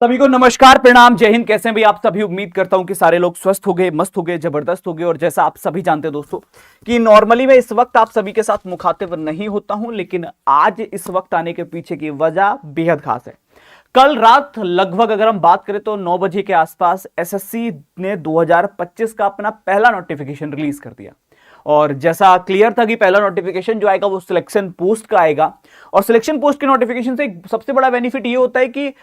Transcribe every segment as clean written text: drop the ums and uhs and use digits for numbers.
सभी को नमस्कार, प्रणाम, जय हिंद। कैसे हैं भाई आप सभी? उम्मीद करता हूं कि सारे लोग स्वस्थ हो गए, मस्त हो गए, जबरदस्त हो गए। और जैसा आप सभी जानते हैं दोस्तों कि नॉर्मली मैं इस वक्त आप सभी के साथ मुखातिब नहीं होता हूं, लेकिन आज इस वक्त आने के पीछे की वजह बेहद खास है। कल रात लगभग अगर हम बात करें तो 9 बजे के आसपास एसएससी ने 2025 का अपना पहला नोटिफिकेशन रिलीज कर दिया। और जैसा क्लियर था कि पहला नोटिफिकेशन जो आएगा वो सिलेक्शन पोस्ट का आएगा। और सिलेक्शन पोस्ट के नोटिफिकेशन से एक सबसे बड़ा बेनिफिट ये होता है कि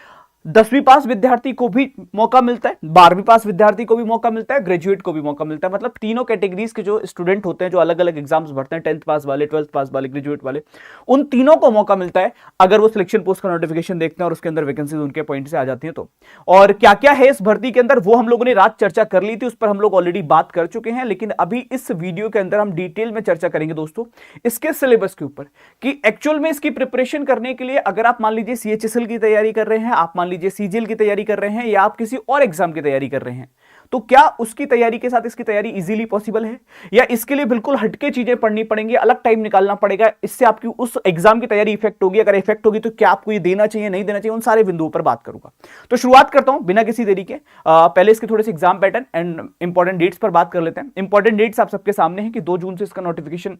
10वीं पास विद्यार्थी को भी मौका मिलता है, 12वीं पास विद्यार्थी को भी मौका मिलता है, ग्रेजुएट को भी मौका मिलता है। मतलब तीनों कैटेगरीज के जो स्टूडेंट होते हैं, जो अलग अलग एग्जाम्स भरते हैं, 10th पास वाले, 12th पास वाले, ग्रेजुएट वाले, उन तीनों को मौका मिलता है अगर वो सिलेक्शन पोस्ट का नोटिफिकेशन देखते हैं और उसके अंदर वैकेंसीज उनके पॉइंट से आ जाती है तो। और क्या क्या है इस भर्ती के अंदर वो हम लोगों ने रात चर्चा कर ली थी, उस पर हम लोग ऑलरेडी बात कर चुके हैं। लेकिन अभी इस वीडियो के अंदर हम डिटेल में चर्चा करेंगे दोस्तों इसके सिलेबस के ऊपर कि एक्चुअल में इसकी प्रिपरेशन करने के लिए अगर आप मान लीजिए सीएचएसएल की तैयारी कर रहे हैं, आप मान लीजिए सीजीएल की तैयारी कर रहे हैं, या आप किसी और एग्जाम की तैयारी कर रहे हैं, तो क्या उसकी तैयारी के साथ इसकी तैयारी इजीली पॉसिबल है, या इसके लिए बिल्कुल हटके चीजें पढ़नी पड़ेंगी, अलग टाइम निकालना पड़ेगा, इससे आपकी उस एग्जाम की तैयारी इफेक्ट होगी? अगर इफेक्ट होगी तो क्या आपको ये देना चाहिए, नहीं देना चाहिए, उन सारे बिंदुओं पर बात करूंगा। तो शुरुआत करता हूं बिना किसी देरी के। पहले इसके थोड़े से exam pattern and important dates पर बात कर लेते हैं। इंपॉर्टेंट डेट्स आप सबके सामने है कि 2 जून से इसका नोटिफिकेशन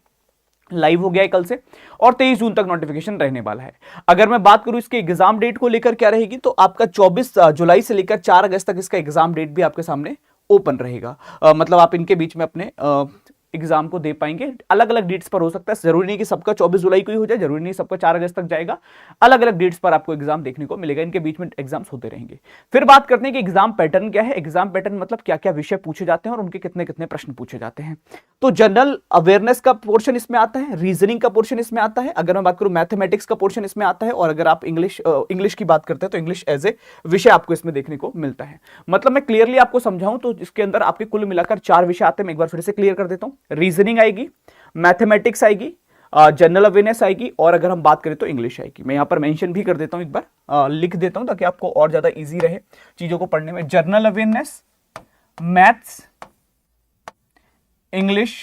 लाइव हो गया है कल से, और 23 जून तक नोटिफिकेशन रहने वाला है। अगर मैं बात करूं इसके एग्जाम डेट को लेकर क्या रहेगी, तो आपका 24 जुलाई से लेकर 4 अगस्त तक इसका एग्जाम डेट भी आपके सामने ओपन रहेगा। मतलब आप इनके बीच में अपने एग्जाम को दे पाएंगे। अलग अलग डेट्स पर हो सकता है, जरूरी नहीं कि सबका 24 जुलाई को ही हो जाए, जरूरी नहीं सबका 4 अगस्त तक जाएगा। अलग अलग डेट्स पर आपको एग्जाम देखने को मिलेगा, इनके बीच में एग्जाम्स होते रहेंगे। फिर बात करते हैं कि एग्जाम पैटर्न क्या है। एग्जाम पैटर्न मतलब क्या क्या विषय पूछे जाते हैं और उनके कितने कितने प्रश्न पूछे जाते हैं। तो जनरल अवेयरनेस का पोर्शन इसमें आता है, रीजनिंग का पोर्शन इसमें आता है, अगर मैं बात करूं मैथमेटिक्स का पोर्शन इसमें आता है, और अगर आप इंग्लिश की बात करते हैं तो इंग्लिश एज ए विषय आपको इसमें देखने को मिलता है। मतलब मैं क्लियरली आपको समझाऊं तो इसके अंदर आपके कुल मिलाकर 4 विषय आते हैं। मैं एक बार फिर से क्लियर कर देता हूं। रीजनिंग आएगी, मैथमेटिक्स आएगी, जनरल अवेयरनेस आएगी, और अगर हम बात करें तो इंग्लिश आएगी। मैं यहां पर मेंशन भी कर देता हूं, एक बार लिख देता हूं ताकि आपको और ज्यादा इजी रहे चीजों को पढ़ने में। General awareness, maths, English,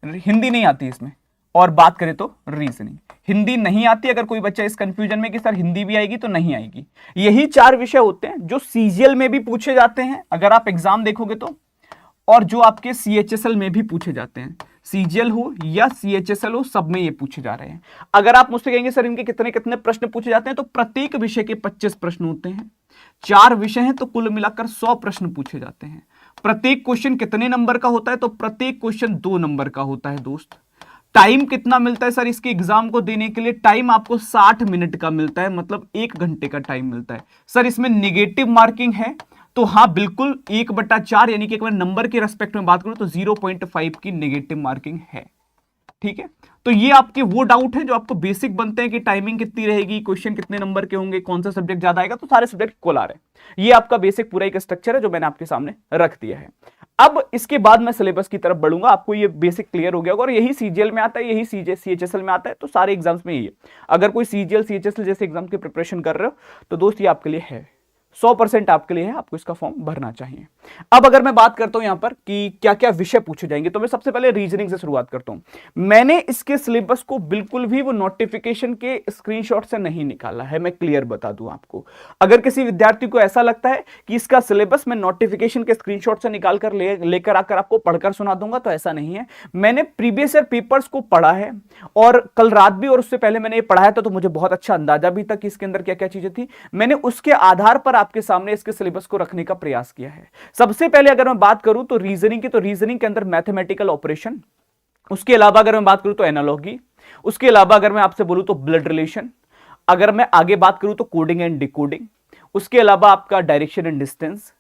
Hindi नहीं आती इसमें, और बात करें तो रीजनिंग। हिंदी नहीं आती, अगर कोई बच्चा इस कंफ्यूजन में कि सर हिंदी भी आएगी तो नहीं आएगी। यही 4 विषय होते हैं जो सीजीएल में भी पूछे जाते हैं अगर आप एग्जाम देखोगे तो, और जो आपके सीएचएसएल में भी पूछे जाते हैं। सीजीएल हो या सीएचएसएल हो, सब में ये पूछे जा रहे हैं। अगर आप मुझसे कहेंगे सर इनके कितने कितने प्रश्न पूछे जाते हैं, तो प्रत्येक विषय के 25 प्रश्न होते हैं। 4 विषय हैं तो कुल मिलाकर 100 प्रश्न पूछे जाते हैं। प्रत्येक क्वेश्चन कितने नंबर का होता है, तो प्रत्येक क्वेश्चन 2 नंबर का होता है दोस्त। टाइम कितना मिलता है सर इसके एग्जाम को देने के लिए? टाइम आपको 60 मिनट का मिलता है, मतलब 1 घंटे का टाइम मिलता है। सर इसमें निगेटिव मार्किंग है, तो हाँ बिल्कुल 1/4, यानी कि एक बार नंबर के रेस्पेक्ट में बात करूं तो 0.5 की नेगेटिव मार्किंग है। ठीक है, तो ये आपके वो डाउट है जो आपको बेसिक बनते हैं कि टाइमिंग कितनी रहेगी, क्वेश्चन कितने नंबर के होंगे, कौन सा सब्जेक्ट ज्यादा आएगा, तो सारे सब्जेक्ट इक्वल आ रहे हैं। ये आपका बेसिक पूरा एक स्ट्रक्चर है जो मैंने आपके सामने रख दिया है। अब इसके बाद मैं सिलेबस की तरफ बढ़ूंगा, आपको ये बेसिक क्लियर हो गया होगा। और यही सीजीएल में आता है, यही सीएचएसएल में आता है, तो सारे एग्जाम्स में यही है। अगर कोई सीजीएल सीएचएसएल जैसे एग्जाम की प्रिपरेशन कर रहे हो तो दोस्त ये आपके लिए है, 100% आपके लिए है, आपको इसका फॉर्म भरना चाहिए। अब अगर मैं बात करता हूं यहां पर कि क्या क्या विषय पूछे जाएंगे, तो मैं सबसे पहले रीजनिंग से शुरुआत करता हूं। मैंने इसके सिलेबस को बिल्कुल भी वो नोटिफिकेशन के स्क्रीनशॉट से नहीं निकाला है, मैं क्लियर बता दूं आपको। अगर किसी विद्यार्थी को ऐसा लगता है कि इसका सिलेबस मैं नोटिफिकेशन के स्क्रीनशॉट से निकाल कर लेकर आकर आपको पढ़कर सुना दूंगा, तो ऐसा नहीं है। मैंने प्रीवियस ईयर पेपर्स को पढ़ा है, और कल रात भी और उससे पहले मैंने ये पढ़ाया था, तो मुझे बहुत अच्छा अंदाजा भी था कि इसके अंदर क्या क्या चीजें थी। मैंने उसके आधार पर आपके सामने इसके सिलेबस को रखने का प्रयास किया है। सबसे पहले अगर मैं बात करूं तो रीजनिंग की, तो रीजनिंग के अंदर मैथमेटिकल ऑपरेशन, उसके अलावा अगर मैं बात करूं तो एनालॉजी, उसके अलावा अगर मैं आपसे बोलूं तो ब्लड रिलेशन, अगर मैं आगे बात करूं तो कोडिंग एंड डिकोडिंग, उसके अलावा आपका डायरेक्शन एंड डिस्टेंस,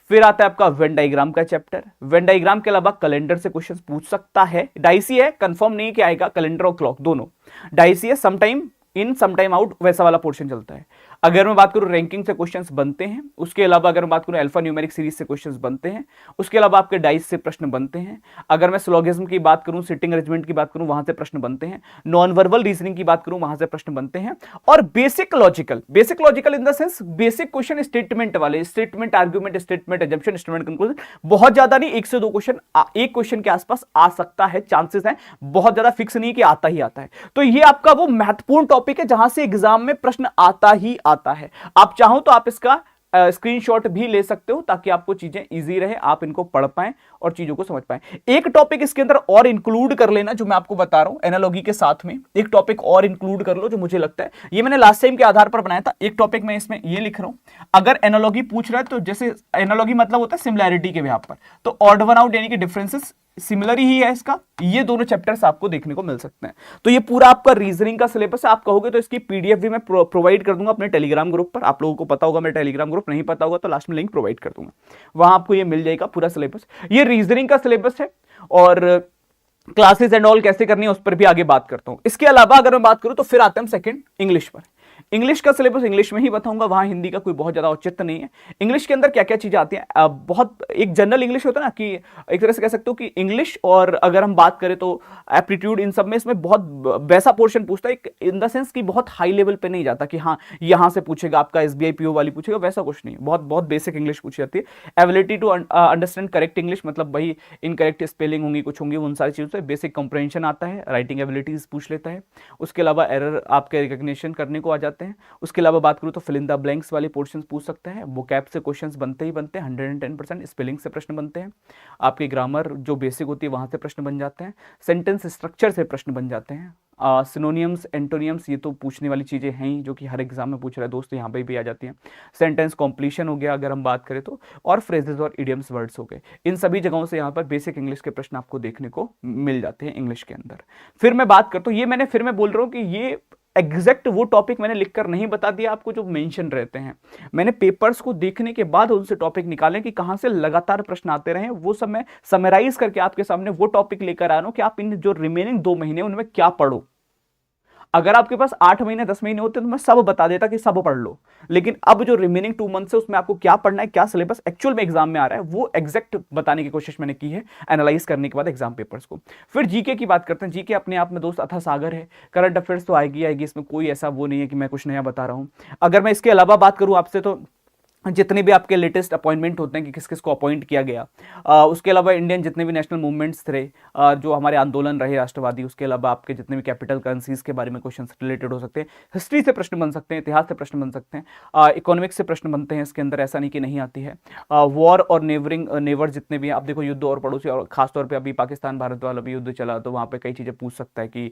फिर आता है आपका वेन डायग्राम का चैप्टर। वेन डायग्राम के अलावा कैलेंडर से क्वेश्चन पूछ सकता है, डाइसी है, कंफर्म नहीं कि आएगा, कैलेंडर और क्लॉक दोनों डाइसी है, समटाइम इन समटाइम आउट वैसा वाला पोर्शन चलता है। अगर मैं बात करूं रैंकिंग से क्वेश्चंस बनते हैं, उसके अलावा अगर मैं बात करूं अल्फा न्यूमेरिक सीरीज से क्वेश्चंस बनते हैं, उसके अलावा आपके डाइस से प्रश्न बनते हैं। अगर मैं सिलोगिज्म की बात करूं, सिटिंग अरेंजमेंट की बात करूं, वहां से प्रश्न बनते हैं। नॉन वर्बल रीजनिंग की बात करूं, वहां से प्रश्न बनते हैं। और basic logical in the sense basic question statement वाले, statement argument, statement assumption, statement conclusion, बहुत ज्यादा नहीं, 1 से 2 क्वेश्चन एक क्वेश्चन के आसपास आ सकता है, चांसेस है, बहुत ज्यादा फिक्स नहीं कि आता ही आता है। तो ये आपका वो महत्वपूर्ण टॉपिक है जहां से एग्जाम में प्रश्न आता ही आता है। आप चाहो तो आप इसका स्क्रीनशॉट भी ले सकते हो ताकि आपको चीजें इजी रहे, आप इनको पढ़ पाएं और चीजों को समझ पाएं। एक टॉपिक इसके अंदर और इंक्लूड कर लेना जो मैं आपको बता रहा हूं एनालॉजी के साथ में, एक टॉपिक और इंक्लूड कर लो जो मुझे लगता है, ये मैंने लास्ट टाइम के आधार पर बनाया था। एक टॉपिक मैं इसमें ये लिख रहा हूं, अगर एनालॉजी पूछ रहा है तो जैसे एनालॉजी मतलब होता है सिमिलैरिटी के बिहाफ पर, तो ऑड वन आउट यानी कि डिफरेंसेस सिमिलर ही है इसका, ये दोनों चैप्टर्स आपको देखने को मिल सकते हैं। तो ये पूरा आपका रीजनिंग का सिलेबस है। आप कहोगे तो इसकी पीडीएफ भी मैं प्रोवाइड कर दूंगा अपने टेलीग्राम ग्रुप पर। आप लोगों को पता होगा मेरा टेलीग्राम ग्रुप, नहीं पता होगा तो लास्ट में लिंक प्रोवाइड कर दूंगा, वहां आपको ये मिल जाएगा पूरा सिलेबस। ये रीजनिंग का सिलेबस है और क्लासेस एंड ऑल कैसे करनी है उस पर भी आगे बात करता हूं। इसके अलावा अगर मैं बात करूं तो फिर आते हैं सेकंड इंग्लिश पर। इंग्लिश का सिलेबस इंग्लिश में ही बताऊंगा, वहां हिंदी का कोई बहुत ज्यादा औचित्य नहीं है। इंग्लिश के अंदर क्या क्या चीजें आती हैं, बहुत एक जनरल इंग्लिश होता है ना, कि एक तरह से कह सकते हो कि इंग्लिश, और अगर हम बात करें तो एप्टीट्यूड, इन सब में इसमें बहुत वैसा पोर्शन पूछता है इन द सेंस कि बहुत हाई लेवल पे नहीं जाता कि हाँ यहां से पूछेगा आपका एसबीआई पीओ वाली पूछेगा, वैसा कुछ नहीं। बहुत बहुत बेसिक इंग्लिश पूछी जाती है। Ability to understand correct English, मतलब भाई इनकरेक्ट स्पेलिंग होंगी, कुछ होंगी, उन सारी चीजों से बेसिक कंप्रेंशन आता है। राइटिंग एबिलिटीज पूछ लेता है। उसके अलावा एरर आपके रिकग्निशन करने को आ जाते हैं। उसके अलावा बात करूं तो फिल इन द ब्लैंक्स वाले पोर्शंस पूछ सकते हैं। वोकैब से क्वेश्चंस बनते ही बनते हैं 110%। स्पेलिंग से प्रश्न बनते हैं। आपकी ग्रामर जो बेसिक होती है वहां से प्रश्न बन जाते हैं। सेंटेंस स्ट्रक्चर से प्रश्न बन जाते हैं। सिनोनियम्स, एंटोनियम्स, ये तो पूछने वाली चीजें हैं ही जो कि हर एग्जाम में पूछ रहा है दोस्त, यहाँ पे भी आ जाती हैं। सेंटेंस कॉम्प्लीशन हो गया अगर हम बात करें तो, और फ्रेजेस और इडियम्स वर्ड्स हो गए। इन सभी जगहों से यहाँ पर बेसिक इंग्लिश के प्रश्न आपको देखने को मिल जाते हैं इंग्लिश के अंदर। फिर मैं बात करता हूँ, ये मैंने फिर मैं बोल रहा हूँ कि ये एग्जैक्ट वो टॉपिक मैंने लिखकर नहीं बता दिया आपको जो मेंशन रहते हैं। मैंने पेपर्स को देखने के बाद उनसे टॉपिक निकाले कि कहां से लगातार प्रश्न आते रहे, वो सब मैं समराइज करके आपके सामने वो टॉपिक लेकर आ रहा हूं कि आप इन जो रिमेनिंग 2 महीने उनमें क्या पढ़ो। अगर आपके पास 8 महीने 10 महीने होते तो मैं सब बता देता कि सब पढ़ लो, लेकिन अब जो रिमेनिंग 2 मंथ्स है उसमें आपको क्या पढ़ना है, क्या सिलेबस एक्चुअल में एग्जाम में आ रहा है, वो एग्जैक्ट बताने की कोशिश मैंने की है एनालाइज करने के बाद एग्जाम पेपर्स को। फिर जीके की बात करते हैं। जीके अपने आप में दोस्त अथाह सागर है। करंट अफेयर्स तो आएगी, इसमें कोई ऐसा वो नहीं है कि मैं कुछ नया बता रहा हूं। अगर मैं इसके अलावा बात करूं आपसे तो जितने भी आपके लेटेस्ट अपॉइंटमेंट होते हैं कि किस किस को अपॉइंट किया गया, उसके अलावा इंडियन जितने भी नेशनल मूवमेंट्स थे, जो हमारे आंदोलन रहे राष्ट्रवादी, उसके अलावा आपके जितने भी कैपिटल करेंसीज के बारे में क्वेश्चन रिलेटेड हो सकते हैं। हिस्ट्री से प्रश्न बन सकते हैं, इतिहास से प्रश्न बन सकते हैं, इकोनॉमिक्स से प्रश्न बनते हैं इसके अंदर, ऐसा नहीं कि नहीं आती है। वॉर और नेवर जितने भी आप देखो, युद्ध और पड़ोसी, और खासतौर पर अभी पाकिस्तान भारत वाला भी युद्ध चला तो वहाँ पर कई चीज़ें पूछ सकता है कि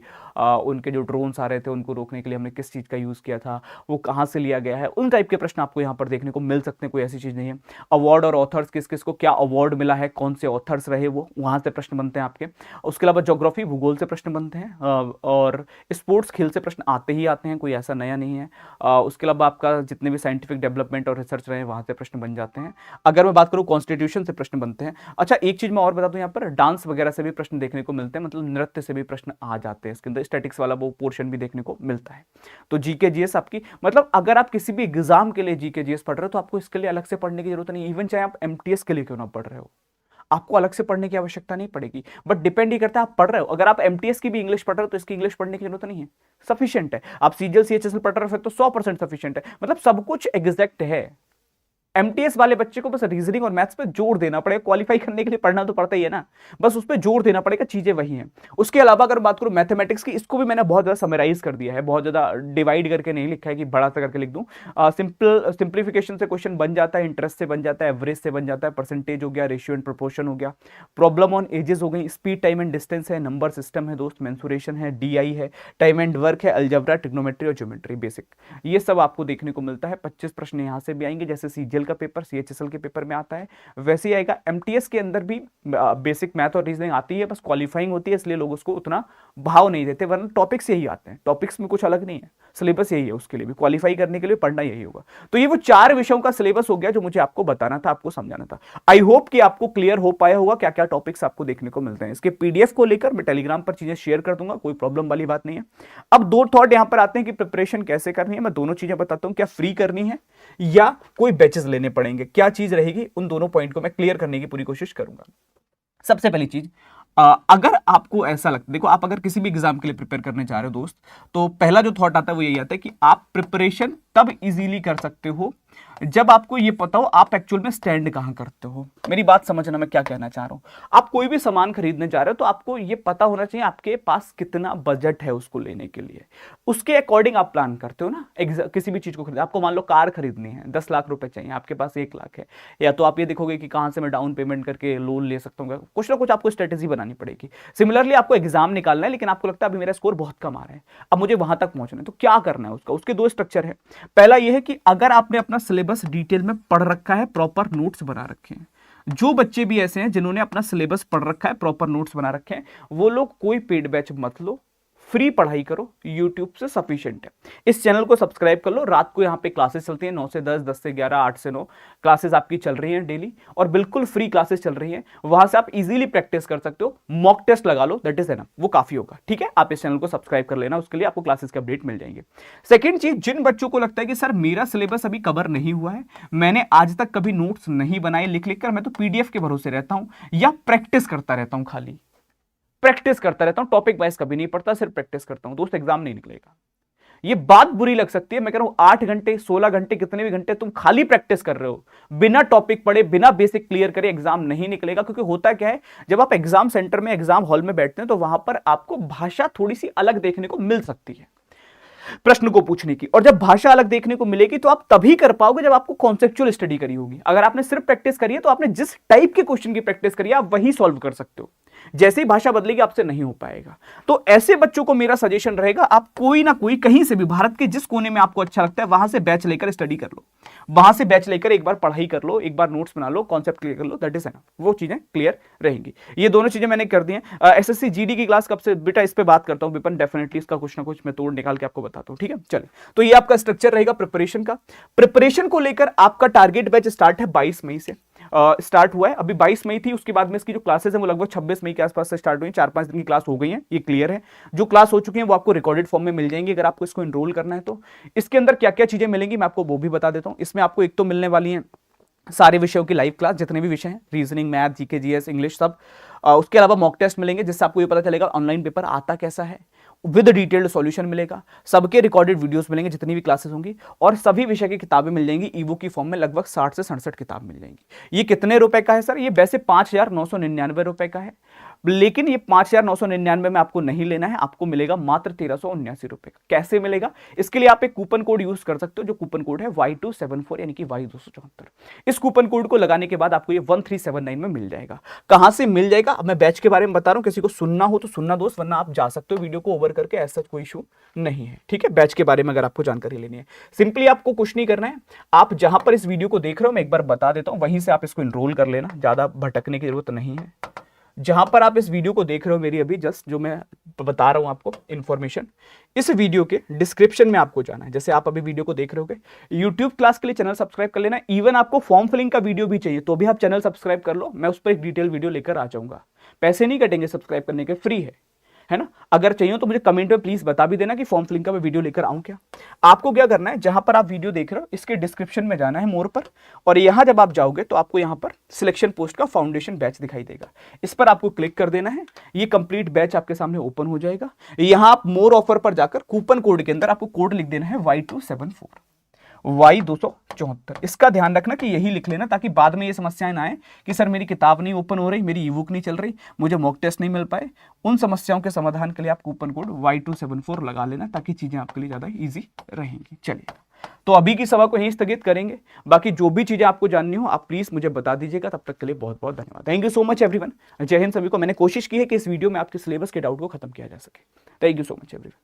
उनके जो ड्रोन्स आ रहे थे उनको रोकने के लिए हमने किस चीज़ का यूज़ किया था, वो कहाँ से लिया गया है, उन टाइप के प्रश्न आपको यहाँ पर देखने को मिल सकते हैं। कोई ऐसी चीज़ नहीं है। अवार्ड और ऑथर्स, किस किस को क्या अवार्ड मिला है, कौन से ऑथर्स रहे, वो वहां से प्रश्न बनते हैं आपके। उसके अलावा ज्योग्राफी, भूगोल से प्रश्न बनते हैं, और स्पोर्ट्स, खेल से प्रश्न आते ही आते हैं, कोई ऐसा नया नहीं है। उसके अलावा आपका जितने भी साइंटिफिक डेवलपमेंट और रिसर्च रहे वहां से प्रश्न बन जाते हैं। अगर मैं बात करूं कॉन्स्टिट्यूशन से प्रश्न बनते हैं। अच्छा, एक चीज मैं और बता दूं, यहाँ पर डांस वगैरह से भी प्रश्न देखने को मिलते हैं, मतलब नृत्य से भी प्रश्न आ जाते हैं इसके अंदर। स्टैटिक्स वाला वो पोर्शन भी देखने को मिलता है। तो जीके जीएस आपकी, मतलब अगर आप किसी भी एग्जाम के लिए जीके जीएस पढ़ रहे हो तो आपको इसके लिए अलग से पढ़ने की जरूरत नहीं। इवन चाहे आप एमटीएस के लिए क्यों ना पढ़ रहे हो, आपको अलग से पढ़ने की आवश्यकता नहीं पड़ेगी। बट डिपेंड ही करता है आप पढ़ रहे हो। अगर आप एमटीएस की भी इंग्लिश पढ़ रहे हो तो इसकी इंग्लिश पढ़ने की जरूरत नहीं है, सफिशिएंट है। आप सीजीएल सीएचएसएल पढ़ रहे हो फिर तो 100% सफिशिएंट है, मतलब सब कुछ एग्जैक्ट है। एमटीएस वाले बच्चे को बस रीजनिंग और मैथ्स पे जोर देना पड़ेगा। क्वालिफाई करने के लिए पढ़ना तो पड़ता ही है ना, बस उस पर जोर देना पड़ेगा, चीजें वही हैं। उसके अलावा अगर बात करूं मैथमेटिक्स की, इसको भी मैंने बहुत ज्यादा समराइज कर दिया है, बहुत ज्यादा डिवाइड करके नहीं लिखा है कि बड़ा सा करके लिख दूं। सिंप्लीफिकेशन से क्वेश्चन बन जाता है, इंटरेस्ट से बन जाता है, एवरेज से बन जाता है, परसेंटेज हो गया, रेशियो एंड प्रोपोर्शन हो गया, प्रॉब्लम ऑन एजेस हो गई, स्पीड टाइम एंड डिस्टेंस है, नंबर सिस्टम है दोस्त, मेंसुरेशन है, डीआई है, टाइम एंड वर्क है, अलजेब्रा, ट्रिग्नोमेट्री और ज्योमेट्री बेसिक, ये सब आपको देखने को मिलता है। 25 प्रश्न यहां से भी आएंगे, जैसे सीजीएल का पेपर सीएचएसएल के पेपर में आता है वैसे ही आएगा। एमटीएस के अंदर भी बेसिक मैथ और रीजनिंग आती है, बस क्वालिफाइंग होती है, इसलिए लोग उसको उतना भाव नहीं देते, वरना टॉपिक्स यही आते हैं, टॉपिक्स में कुछ अलग नहीं है, सिलेबस यही है। उसके लिए भी क्वालिफाई करने के लिए पढ़ना यही होगा। तो ये वो 4 विषयों का सिलेबस हो गया जो मुझे आपको बताना था, आपको समझाना था। आई होप कि आपको क्लियर हो पाया होगा क्या क्या टॉपिक्स आपको देखने को मिलते हैं। इसके पीडीएफ को लेकर मैं टेलीग्राम पर चीजें शेयर कर दूंगा, कोई प्रॉब्लम वाली बात नहीं है। अब 2 थॉट यहां पर आते हैं कि प्रिपरेशन कैसे करनी है। मैं दोनों चीजें बताता हूं, क्या फ्री करनी है या कोई बैचेस लेने पड़ेंगे, क्या चीज रहेगी, उन दोनों पॉइंट को मैं क्लियर करने की पूरी कोशिश करूंगा। सबसे पहली चीज, अगर आपको ऐसा लगता, देखो आप अगर किसी भी एग्जाम के लिए प्रिपेयर करने जा रहे हो दोस्त, तो पहला जो थॉट आता है वो यही आता है कि आप प्रिपरेशन तब इजीली कर सकते हो जब आपको ये पता हो आप एक्चुअल में स्टैंड कहां करते हो। मेरी बात समझना मैं क्या कहना चाह रहा हूं। आप कोई भी सामान खरीदने जा रहे हो तो आपको ये पता होना चाहिए आपके पास कितना बजट है उसको लेने के लिए, उसके अकॉर्डिंग आप प्लान करते हो ना। किसी भी चीज को खरीद, आपको मान लो कार खरीदनी है, 10 लाख रुपए चाहिए, आपके पास 1 लाख है, या तो आप ये देखोगे कि कहां से मैं डाउन पेमेंट करके लोन ले सकता हूँ, कुछ ना कुछ आपको स्ट्रेटेजी बनानी पड़ेगी। सिमिलरली आपको एग्जाम निकालना है, लेकिन आपको लगता है अभी मेरा स्कोर बहुत कम आ रहा है, अब मुझे वहां तक पहुंचना है, तो क्या करना है उसका। उसके 2 स्ट्रक्चर है। पहला यह है कि अगर आपने अपना सिलेबस डिटेल में पढ़ रखा है, प्रॉपर नोट्स बना रखे हैं, जो बच्चे भी ऐसे हैं जिन्होंने अपना सिलेबस पढ़ रखा है, प्रॉपर नोट्स बना रखे हैं, वो लोग कोई पेड बैच मत लो, फ्री पढ़ाई करो, YouTube से सफिशिएंट है। इस चैनल को सब्सक्राइब कर लो। रात को यहाँ पे क्लासेस चलती हैं 9 से 10, 10 से 11, 8 से 9 क्लासेस आपकी चल रही हैं डेली, और बिल्कुल फ्री क्लासेस चल रही हैं। वहां से आप इजीली प्रैक्टिस कर सकते हो, मॉक टेस्ट लगा लो, दैट इज एनफ, वो काफी होगा। ठीक है, आप इस चैनल को सब्सक्राइब कर लेना, उसके लिए आपको क्लासेस के अपडेट मिल जाएंगे। सेकेंड चीज, जिन बच्चों को लगता है कि सर मेरा सिलेबस अभी कवर नहीं हुआ है, मैंने आज तक कभी नोट्स नहीं बनाए लिख लिख कर, मैं तो PDF के भरोसे रहता हूं या प्रैक्टिस करता रहता हूं, खाली प्रैक्टिस करता रहता हूं, टॉपिक वाइज कभी नहीं पढ़ता, सिर्फ प्रैक्टिस करता हूं, दोस्त एग्जाम नहीं निकलेगा। ये बात बुरी लग सकती है, मैं कह रहा हूं 8 घंटे 16 घंटे कितने भी घंटे तुम खाली प्रैक्टिस कर रहे हो, बिना टॉपिक पढ़े, बिना बेसिक क्लियर करे, एग्जाम नहीं निकलेगा। क्योंकि होता क्या है, जब आप एग्जाम सेंटर में, एग्जाम हॉल में बैठते हैं, तो वहां पर आपको भाषा थोड़ी सी अलग देखने को मिल सकती है प्रश्न को पूछने की, और जब भाषा अलग देखने को मिलेगी तो आप तभी कर पाओगे जब आपको कॉन्सेप्चुअल स्टडी करी होगी। अगर आपने सिर्फ प्रैक्टिस करी है तो आपने जिस टाइप के क्वेश्चन की प्रैक्टिस करी है आप वही सॉल्व कर सकते हो, जैसे ही भाषा बदलेगी आपसे नहीं हो पाएगा। तो ऐसे बच्चों को मेरा सजेशन रहेगा, आप कोई ना कोई, कहीं से भी, भारत के जिस कोने में आपको अच्छा लगता है वहां से बैच लेकर स्टडी कर लो, वहां से बैच लेकर एक बार पढ़ाई कर लो, एक बार नोट्स बना लो, कॉन्सेप्ट क्लियर कर लो, दैट इज एनफ, वो चीजें क्लियर रहेंगी। ये दोनों चीजें मैंने कर दी हैं। SSC GD की क्लास कब से बेटा इस पे बात करता हूं विपिन, डेफिनेटली इसका कुछ ना कुछ मैं तोड़ निकाल के आपको बताता हूं। ठीक है, चलिए, तो ये आपका स्ट्रक्चर रहेगा प्रिपरेशन का। प्रिपरेशन को लेकर आपका टारगेट बैच स्टार्ट है 22 मई से, स्टार्ट हुआ है। अभी 22 मई थी, उसके बाद में इसकी जो क्लासेस हैं वो लगभग 26 मई के आसपास से स्टार्ट हुई, 4-5 दिन की क्लास हो गई है, ये क्लियर है। जो क्लास हो चुकी है वो आपको रिकॉर्डेड फॉर्म में मिल जाएंगी अगर आपको इसको एनरोल करना है तो। इसके अंदर क्या क्या चीजें मिलेंगी मैं आपको वो भी बता देता हूं। इसमें आपको एक तो मिलने वाली है सारे विषयों की लाइव क्लास, जितने भी विषय हैं, reasoning, math, GK GS, English, सब। उसके अलावा मॉक टेस्ट मिलेंगे, जिससे आपको ये पता चलेगा ऑनलाइन पेपर आता कैसा है, विद डिटेल्ड सॉल्यूशन मिलेगा, सबके रिकॉर्डेड वीडियोस मिलेंगे जितनी भी क्लासेस होंगी, और सभी विषय की किताबें मिल जाएंगी ईबुक की फॉर्म में, लगभग 60 से 67 किताब मिल जाएंगी। ये कितने रुपए का है सर? ये वैसे 5,999 रुपए का है, लेकिन ये 5,999 में आपको नहीं लेना है, आपको मिलेगा मात्र 1,379 रुपए का। कैसे मिलेगा? इसके लिए आप एक कूपन कोड यूज कर सकते हो, जो कूपन कोड है Y274, यानी कि Y274। इस कूपन कोड को लगाने के बाद आपको ये 1379 में मिल जाएगा। कहां से मिल जाएगा? अब मैं बैच के बारे में बता रहा हूं, किसी को सुनना हो तो सुनना दोस्त, वरना आप जा सकते हो वीडियो को ओवर करके, ऐसा कोई इशू नहीं है। ठीक है, बैच के बारे में अगर आपको जानकारी लेनी है, सिंपली आपको कुछ नहीं करना है, आप जहां पर इस वीडियो को देख रहे हो मैं एक बार बता देता हूं, वहीं से आप इसको एनरोल कर लेना, ज्यादा भटकने की जरूरत नहीं है। जहां पर आप इस वीडियो को देख रहे हो मेरी अभी जस्ट जो मैं बता रहा हूं आपको इंफॉर्मेशन, इस वीडियो के डिस्क्रिप्शन में आपको जाना है। जैसे आप अभी वीडियो को देख रहे होगे, यूट्यूब क्लास के लिए चैनल सब्सक्राइब कर लेना। इवन आपको फॉर्म फिलिंग का वीडियो भी चाहिए तो भी आप चैनल सब्सक्राइब कर लो, मैं उस पर एक डिटेल वीडियो लेकर आ जाऊंगा। पैसे नहीं कटेंगे सब्सक्राइब करने के, फ्री है ना। अगर चाहिए तो मुझे कमेंट में प्लीज बता भी देना कि फॉर्म फिलिंग का मैं वीडियो लेकर आऊं क्या। आपको क्या करना है, जहां पर आप वीडियो देख रहे हो इसके डिस्क्रिप्शन में जाना है, मोर पर, और यहां जब आप जाओगे तो आपको यहां पर सिलेक्शन पोस्ट का फाउंडेशन बैच दिखाई देगा, इस पर आपको क्लिक कर देना है। ये कंप्लीट बैच आपके सामने ओपन हो जाएगा। यहां आप मोर ऑफर पर जाकर कूपन कोड के अंदर आपको कोड लिख देना है Y274, Y274। इसका ध्यान रखना कि यही लिख लेना, ताकि बाद में ये समस्याएं ना आए कि सर मेरी किताब नहीं ओपन हो रही, मेरी ईबुक नहीं चल रही, मुझे मॉक टेस्ट नहीं मिल पाए। उन समस्याओं के समाधान के लिए आप कूपन कोड Y274 लगा लेना, ताकि चीजें आपके लिए ज्यादा इजी रहेंगी। चलिए, तो अभी की सभा को यहीं स्थगित करेंगे। बाकी जो भी चीजें आपको जाननी हो आप प्लीज मुझे बता दीजिएगा। तब तक के लिए बहुत बहुत धन्यवाद। Thank you so much everyone. जय हिंद सभी को। मैंने कोशिश की है कि इस वीडियो में आपके सिलेबस के डाउट को खत्म किया जा सके। Thank you so much everyone.